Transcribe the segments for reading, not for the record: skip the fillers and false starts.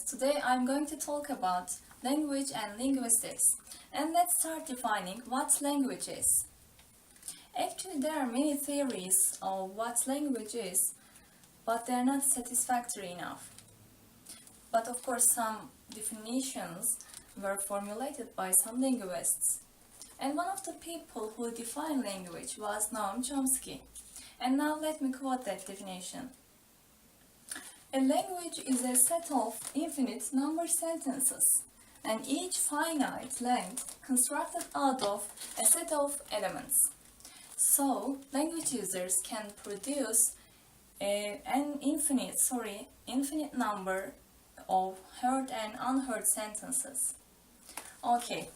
Today I'm going to talk about language and linguistics. And let's start defining what language is. Actually, there are many theories of what language is, but they are not satisfactory enough. But of course, some definitions were formulated by some linguists. And one of the people who defined language was Noam Chomsky. And now let me quote that definition. A language is a set of infinite number sentences, and each finite length constructed out of a set of elements. So, language users can produce an infinite number of heard and unheard sentences. Okay,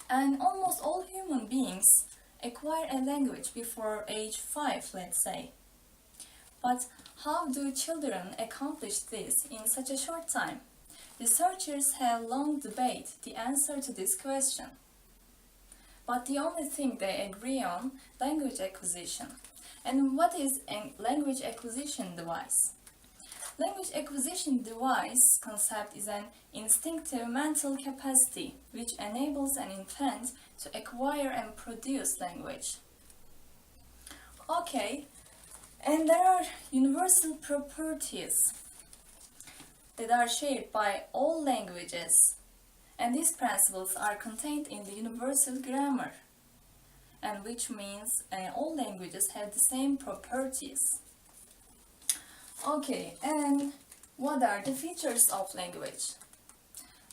and almost all human beings acquire a language before age 5, let's say. But how do children accomplish this in such a short time? Researchers have long debated the answer to this question. But the only thing they agree on, language acquisition. And what is a language acquisition device? Language acquisition device concept is an instinctive mental capacity which enables an infant to acquire and produce language. Okay, and there are universal properties that are shared by all languages, and these principles are contained in the universal grammar, and which means all languages have the same properties. Okay, and what are the features of language?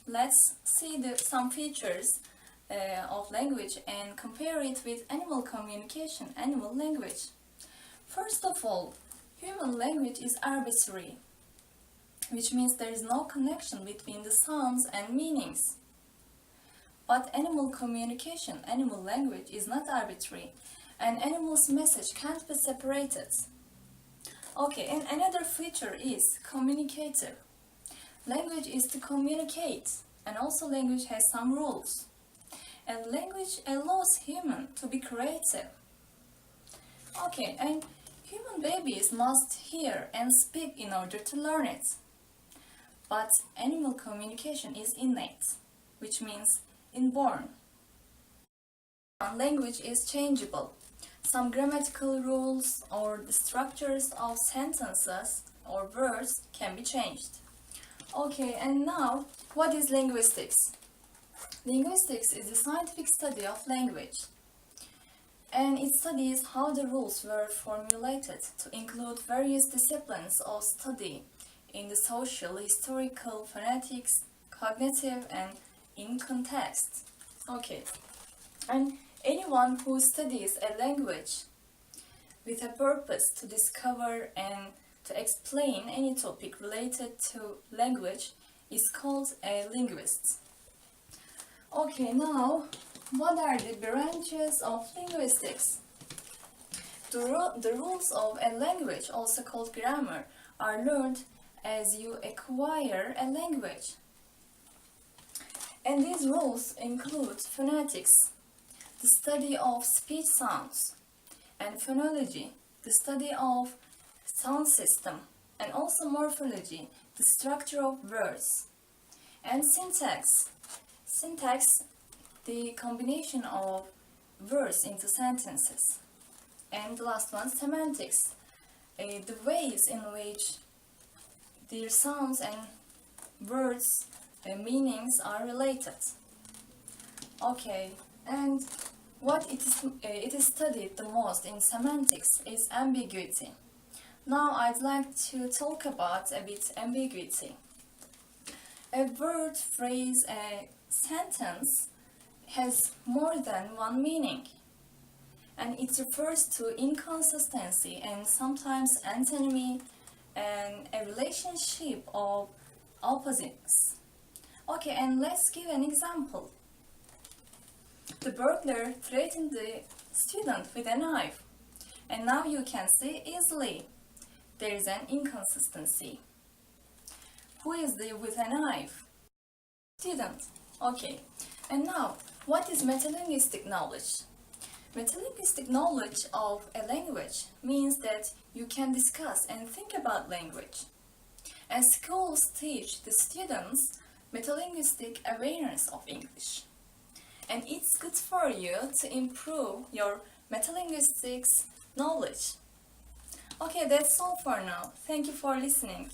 Let's see some features of language and compare it with animal communication, animal language. First of all, human language is arbitrary, which means there is no connection between the sounds and meanings. But animal communication, animal language is not arbitrary, and animal's message can't be separated. Okay, and another feature is communicative. Language is to communicate, and also language has some rules. And language allows human to be creative. Okay, and human babies must hear and speak in order to learn it. But animal communication is innate, which means inborn. Language is changeable. Some grammatical rules or the structures of sentences or words can be changed. Okay, and now, what is linguistics? Linguistics is the scientific study of language. And it studies how the rules were formulated to include various disciplines of study in the social, historical, phonetics, cognitive, and in context. Okay, and anyone who studies a language with a purpose to discover and to explain any topic related to language is called a linguist. Okay, now, what are the branches of linguistics? The rules of a language, also called grammar, are learned as you acquire a language. And these rules include phonetics, the study of speech sounds, and phonology, the study of sound system, and also morphology, the structure of words, and syntax. Syntax, the combination of words into sentences. And the last one, semantics, the ways in which their sounds and words meanings are related. Okay, and what it is studied the most in semantics is ambiguity. Now I'd like to talk about a bit ambiguity. A word, phrase, a sentence has more than one meaning, and it refers to inconsistency and sometimes antinomy and a relationship of opposites. Okay, and let's give an example. The burglar threatened the student with a knife, and now you can see easily there is an inconsistency. Who is there with a knife? Student. Okay, and now, what is metalinguistic knowledge? Metalinguistic knowledge of a language means that you can discuss and think about language. and schools teach the students metalinguistic awareness of English. And it's good for you to improve your metalinguistics knowledge. Okay, that's all for now. Thank you for listening.